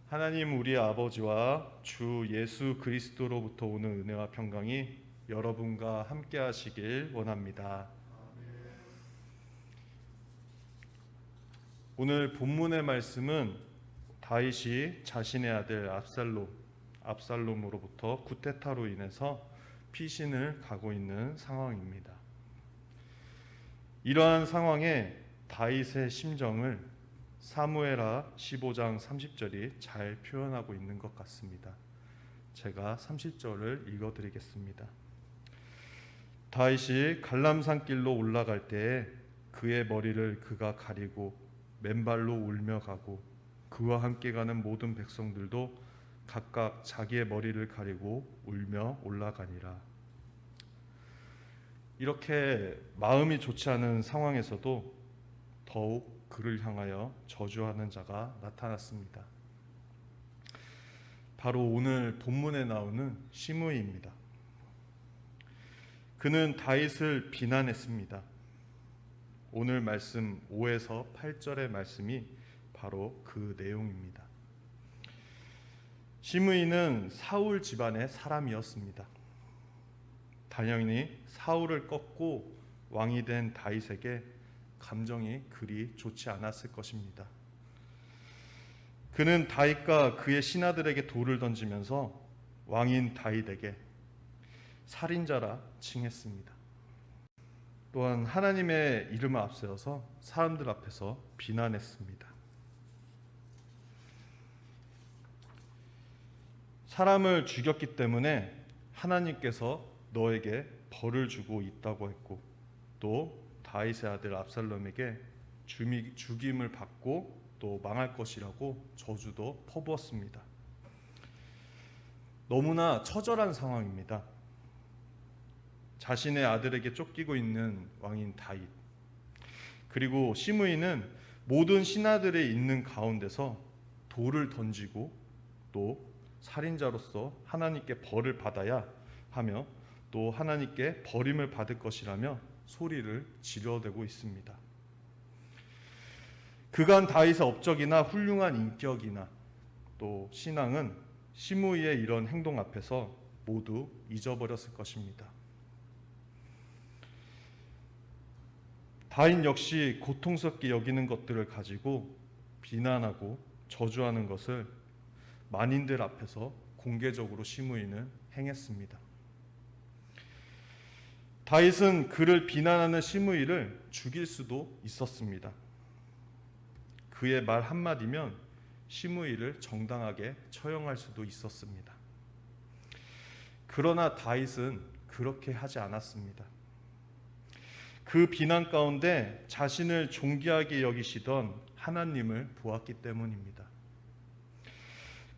하나님 우리 아버지와 주 예수 그리스도로부터 오는 은혜와 평강이 여러분과 함께 하시길 원합니다. 오늘 본문의 말씀은 다윗이 자신의 아들 압살롬으로부터 쿠데타로 인해서 피신을 가고 있는 상황입니다. 이러한 상황에 다윗의 심정을 사무엘하 15장 30절이 잘 표현하고 있는 것 같습니다. 제가 30절을 읽어드리겠습니다. 다윗이 갈람산 길로 올라갈 때에 그의 머리를 그가 가리고 맨발로 울며 가고 그와 함께 가는 모든 백성들도 각각 자기의 머리를 가리고 울며 올라가니라. 이렇게 마음이 좋지 않은 상황에서도 더욱 그를 향하여 저주하는 자가 나타났습니다. 바로 오늘 본문에 나오는 시므이입니다. 그는 다윗을 비난했습니다. 오늘 말씀 5에서 8절의 말씀이 바로 그 내용입니다. 시므이는 사울 집안의 사람이었습니다. 당연히 사울을 꺾고 왕이 된 다윗에게 감정이 그리 좋지 않았을 것입니다. 그는 다윗과 그의 신하들에게 돌을 던지면서 왕인 다윗에게 살인자라 칭했습니다. 또한 하나님의 이름을 앞세워서 사람들 앞에서 비난했습니다. 사람을 죽였기 때문에 하나님께서 너에게 벌을 주고 있다고 했고, 또 다윗의 아들 압살롬에게 죽임을 받고 또 망할 것이라고 저주도 퍼부었습니다. 너무나 처절한 상황입니다. 자신의 아들에게 쫓기고 있는 왕인 다윗, 그리고 시므이는 모든 신하들이 있는 가운데서 돌을 던지고 또 살인자로서 하나님께 벌을 받아야 하며 또 하나님께 버림을 받을 것이라며 소리를 지르대고 있습니다. 그간 다윗의 업적이나 훌륭한 인격이나 또 신앙은 시므이의 이런 행동 앞에서 모두 잊어버렸을 것입니다. 다윗 역시 고통스럽게 여기는 것들을 가지고 비난하고 저주하는 것을 만인들 앞에서 공개적으로 시므이는 행했습니다. 다윗은 그를 비난하는 시므이를 죽일 수도 있었습니다. 그의 말 한마디면 시므이를 정당하게 처형할 수도 있었습니다. 그러나 다윗은 그렇게 하지 않았습니다. 그 비난 가운데 자신을 존귀하게 여기시던 하나님을 보았기 때문입니다.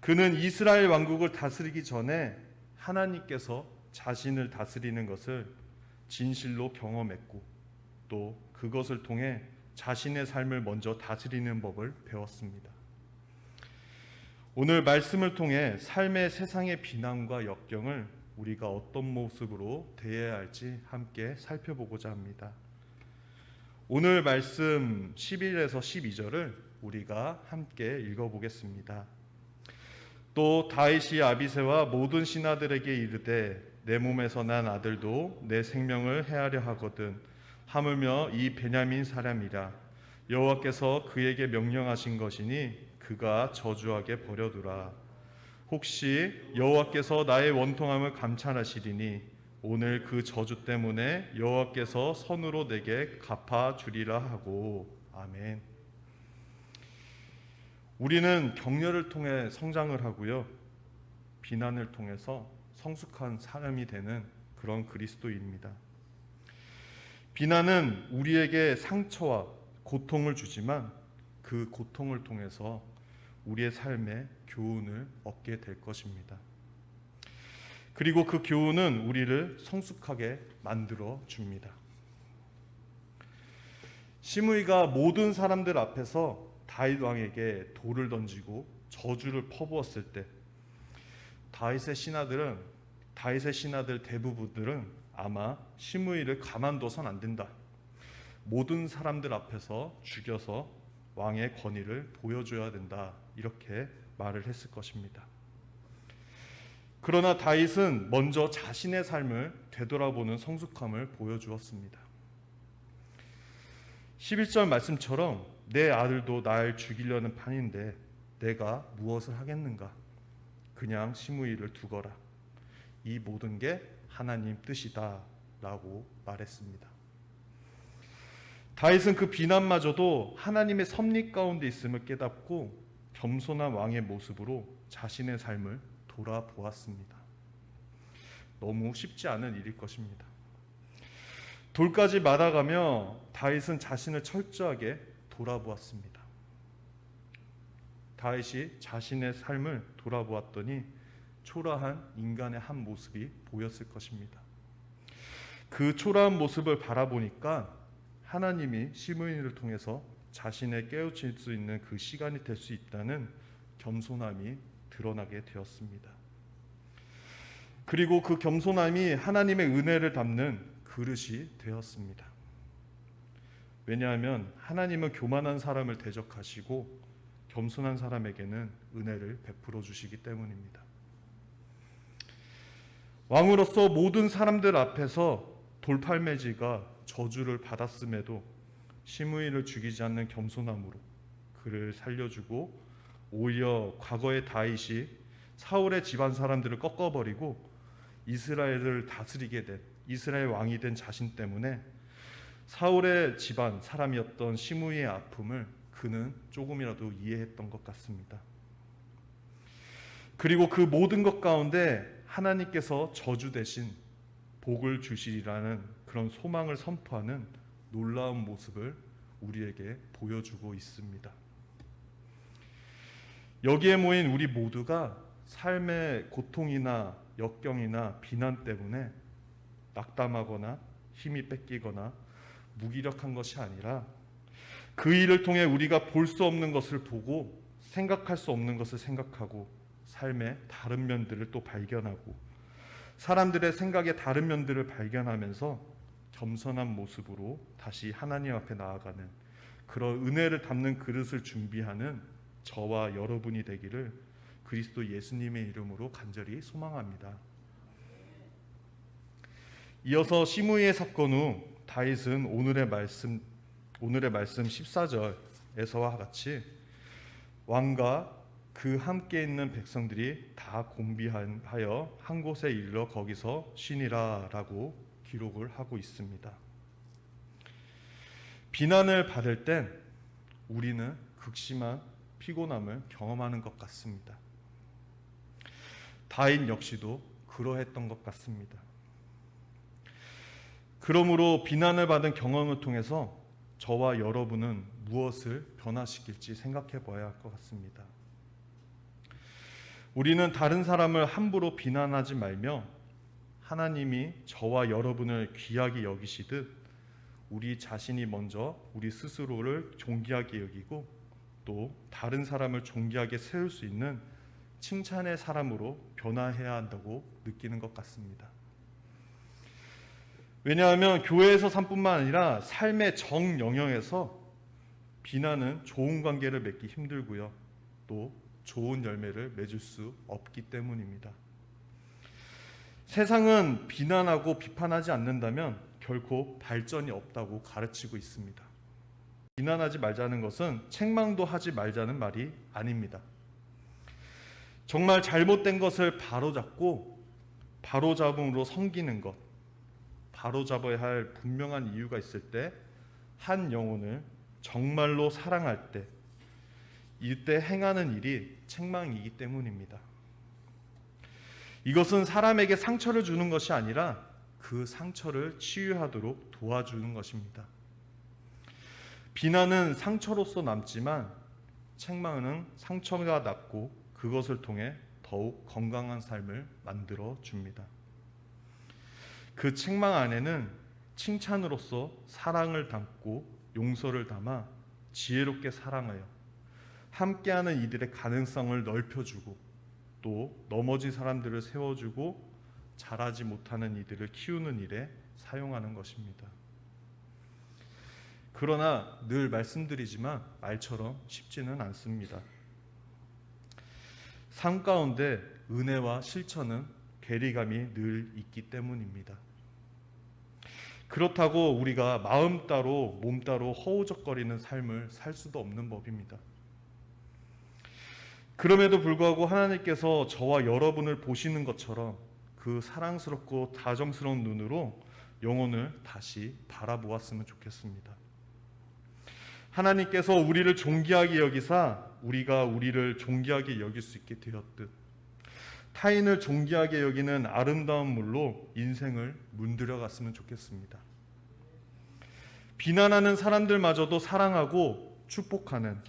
그는 이스라엘 왕국을 다스리기 전에 하나님께서 자신을 다스리는 것을 진실로 경험했고 또 그것을 통해 자신의 삶을 먼저 다스리는 법을 배웠습니다. 오늘 말씀을 통해 삶의 세상의 비난과 역경을 우리가 어떤 모습으로 대해야 할지 함께 살펴보고자 합니다. 오늘 말씀 11에서 12절을 우리가 함께 읽어보겠습니다. 또 다윗이 아비새와 모든 신하들에게 이르되 내 몸에서 난 아들도 내 생명을 해하려 하거든 하물며 이 베냐민 사람이라 여호와께서 그에게 명령하신 것이니 그가 저주하게 버려두라. 혹시 여호와께서 나의 원통함을 감찰하시리니 오늘 그 저주 때문에 여호와께서 선으로 내게 갚아주리라 하고. 아멘. 우리는 격려를 통해 성장을 하고요, 비난을 통해서 성숙한 사람이 되는 그런 그리스도인입니다. 비난은 우리에게 상처와 고통을 주지만 그 고통을 통해서 우리의 삶에 교훈을 얻게 될 것입니다. 그리고 그 교훈은 우리를 성숙하게 만들어 줍니다. 시므이가 모든 사람들 앞에서 다윗 왕에게 돌을 던지고 저주를 퍼부었을 때 다윗의 신하들 대부분들은 아마 시므이를 가만둬선 안 된다, 모든 사람들 앞에서 죽여서 왕의 권위를 보여줘야 된다. 이렇게 말을 했을 것입니다. 그러나 다윗은 먼저 자신의 삶을 되돌아보는 성숙함을 보여주었습니다. 11절 말씀처럼 내 아들도 날 죽이려는 판인데 내가 무엇을 하겠는가? 그냥 시므이를 두거라. 이 모든 게 하나님 뜻이다 라고 말했습니다. 다윗은 그 비난마저도 하나님의 섭리 가운데 있음을 깨닫고 겸손한 왕의 모습으로 자신의 삶을 돌아보았습니다. 너무 쉽지 않은 일일 것입니다. 돌까지 맞아가며 다윗은 자신을 철저하게 돌아보았습니다. 다윗이 자신의 삶을 돌아보았더니 초라한 인간의 한 모습이 보였을 것입니다. 그 초라한 모습을 바라보니까 하나님이 시므이를 통해서 자신을 깨우칠 수 있는 그 시간이 될 수 있다는 겸손함이 드러나게 되었습니다. 그리고 그 겸손함이 하나님의 은혜를 담는 그릇이 되었습니다. 왜냐하면 하나님은 교만한 사람을 대적하시고 겸손한 사람에게는 은혜를 베풀어 주시기 때문입니다. 왕으로서 모든 사람들 앞에서 돌팔매지가 저주를 받았음에도 시므이를 죽이지 않는 겸손함으로 그를 살려주고 오히려 과거의 다윗이 사울의 집안 사람들을 꺾어버리고 이스라엘을 다스리게 된 이스라엘 왕이 된 자신 때문에 사울의 집안 사람이었던 시므이의 아픔을 그는 조금이라도 이해했던 것 같습니다. 그리고 그 모든 것 가운데 하나님께서 저주 대신 복을 주시리라는 그런 소망을 선포하는 놀라운 모습을 우리에게 보여주고 있습니다. 여기에 모인 우리 모두가 삶의 고통이나 역경이나 비난 때문에 낙담하거나 힘이 뺏기거나 무기력한 것이 아니라 그 일을 통해 우리가 볼 수 없는 것을 보고 생각할 수 없는 것을 생각하고 삶의 다른 면들을 또 발견하고 사람들의 생각의 다른 면들을 발견하면서 겸손한 모습으로 다시 하나님 앞에 나아가는 그런 은혜를 담는 그릇을 준비하는 저와 여러분이 되기를 그리스도 예수님의 이름으로 간절히 소망합니다. 이어서 시므이의 사건 후 다윗은 오늘의 말씀 14절에서와 같이 왕과 그 함께 있는 백성들이 다 공비하여 한 곳에 이르러 거기서 쉬니라 라고 기록을 하고 있습니다. 비난을 받을 땐 우리는 극심한 피곤함을 경험하는 것 같습니다. 다윗 역시도 그러했던 것 같습니다. 그러므로 비난을 받은 경험을 통해서 저와 여러분은 무엇을 변화시킬지 생각해 봐야 할 것 같습니다. 우리는 다른 사람을 함부로 비난하지 말며 하나님이 저와 여러분을 귀하게 여기시듯 우리 자신이 먼저 우리 스스로를 존귀하게 여기고 또 다른 사람을 존귀하게 세울 수 있는 칭찬의 사람으로 변화해야 한다고 느끼는 것 같습니다. 왜냐하면 교회에서 삶뿐만 아니라 삶의 정 영역에서 비난은 좋은 관계를 맺기 힘들고요. 또 좋은 열매를 맺을 수 없기 때문입니다. 세상은 비난하고 비판하지 않는다면 결코 발전이 없다고 가르치고 있습니다. 비난하지 말자는 것은 책망도 하지 말자는 말이 아닙니다. 정말 잘못된 것을 바로잡고 바로잡음으로 섬기는 것, 바로잡아야 할 분명한 이유가 있을 때 한 영혼을 정말로 사랑할 때 이때 행하는 일이 책망이기 때문입니다. 이것은 사람에게 상처를 주는 것이 아니라 그 상처를 치유하도록 도와주는 것입니다. 비난은 상처로서 남지만 책망은 상처가 낫고 그것을 통해 더욱 건강한 삶을 만들어 줍니다. 그 책망 안에는 칭찬으로서 사랑을 담고 용서를 담아 지혜롭게 사랑하여 함께하는 이들의 가능성을 넓혀주고 또 넘어진 사람들을 세워주고 자라지 못하는 이들을 키우는 일에 사용하는 것입니다. 그러나 늘 말씀드리지만 말처럼 쉽지는 않습니다. 삶 가운데 은혜와 실천은 괴리감이 늘 있기 때문입니다. 그렇다고 우리가 마음 따로 몸 따로 허우적거리는 삶을 살 수도 없는 법입니다. 그럼에도 불구하고 하나님께서 저와 여러분을 보시는 것처럼 그 사랑스럽고 다정스러운 눈으로 영혼을 다시 바라보았으면 좋겠습니다. 하나님께서 우리를 존귀하게 여기사 우리가 우리를 존귀하게 여길 수 있게 되었듯 타인을 존귀하게 여기는 아름다운 물로 인생을 문들여 갔으면 좋겠습니다. 비난하는 사람들마저도 사랑하고 축복하는,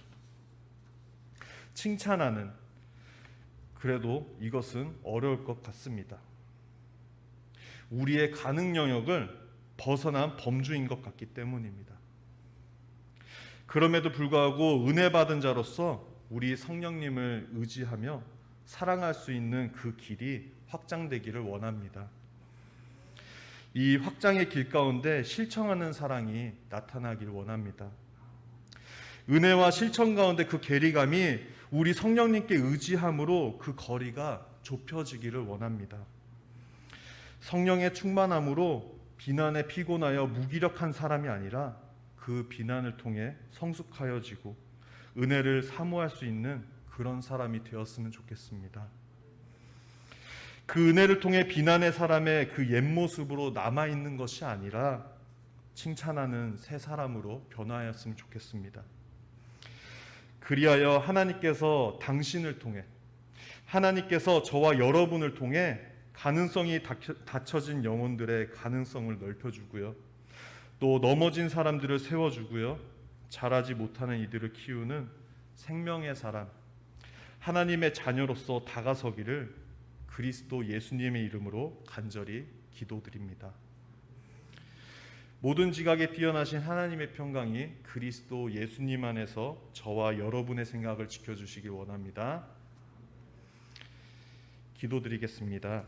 칭찬하는, 그래도 이것은 어려울 것 같습니다. 우리의 가능 영역을 벗어난 범주인 것 같기 때문입니다. 그럼에도 불구하고 은혜 받은 자로서 우리 성령님을 의지하며 사랑할 수 있는 그 길이 확장되기를 원합니다. 이 확장의 길 가운데 실천하는 사랑이 나타나길 원합니다. 은혜와 실천 가운데 그 괴리감이 우리 성령님께 의지함으로 그 거리가 좁혀지기를 원합니다. 성령의 충만함으로 비난에 피곤하여 무기력한 사람이 아니라 그 비난을 통해 성숙하여지고 은혜를 사모할 수 있는 그런 사람이 되었으면 좋겠습니다. 그 은혜를 통해 비난의 사람의 그 옛모습으로 남아있는 것이 아니라 칭찬하는 새 사람으로 변화하였으면 좋겠습니다. 그리하여 하나님께서 당신을 통해, 하나님께서 저와 여러분을 통해 가능성이 닫혀진 영혼들의 가능성을 넓혀주고요, 또 넘어진 사람들을 세워주고요, 자라지 못하는 이들을 키우는 생명의 사람, 하나님의 자녀로서 다가서기를 그리스도 예수님의 이름으로 간절히 기도드립니다. 모든 지각에 뛰어나신 하나님의 평강이 그리스도 예수님 안에서 저와 여러분의 생각을 지켜주시길 원합니다. 기도드리겠습니다.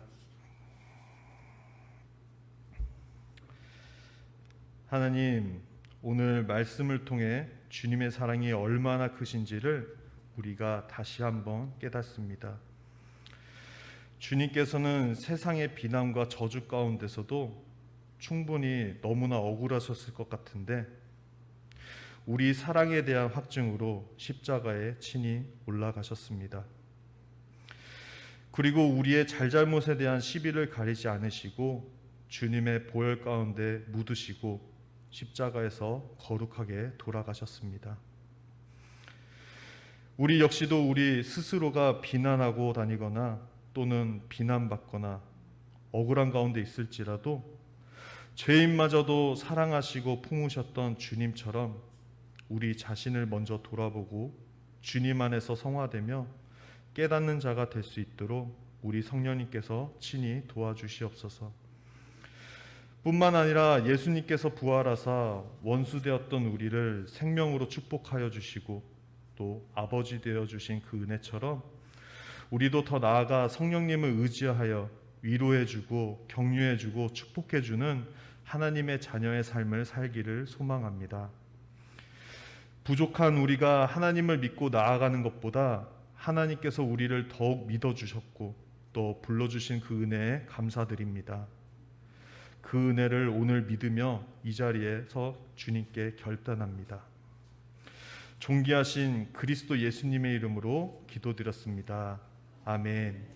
하나님, 오늘 말씀을 통해 주님의 사랑이 얼마나 크신지를 우리가 다시 한번 깨닫습니다. 주님께서는 세상의 비난과 저주 가운데서도 충분히 너무나 억울하셨을 것 같은데 우리 사랑에 대한 확증으로 십자가에 친히 올라가셨습니다. 그리고 우리의 잘잘못에 대한 시비를 가리지 않으시고 주님의 보혈 가운데 묻으시고 십자가에서 거룩하게 돌아가셨습니다. 우리 역시도 우리 스스로가 비난하고 다니거나 또는 비난받거나 억울한 가운데 있을지라도 죄인마저도 사랑하시고 품으셨던 주님처럼 우리 자신을 먼저 돌아보고 주님 안에서 성화되며 깨닫는 자가 될 수 있도록 우리 성령님께서 친히 도와주시옵소서. 뿐만 아니라 예수님께서 부활하사 원수되었던 우리를 생명으로 축복하여 주시고 또 아버지 되어 주신 그 은혜처럼 우리도 더 나아가 성령님을 의지하여 위로해주고 격려해주고 축복해주는 하나님의 자녀의 삶을 살기를 소망합니다. 부족한 우리가 하나님을 믿고 나아가는 것보다 하나님께서 우리를 더욱 믿어주셨고 또 불러주신 그 은혜에 감사드립니다. 그 은혜를 오늘 믿으며 이 자리에서 주님께 결단합니다. 존귀하신 그리스도 예수님의 이름으로 기도드렸습니다. 아멘.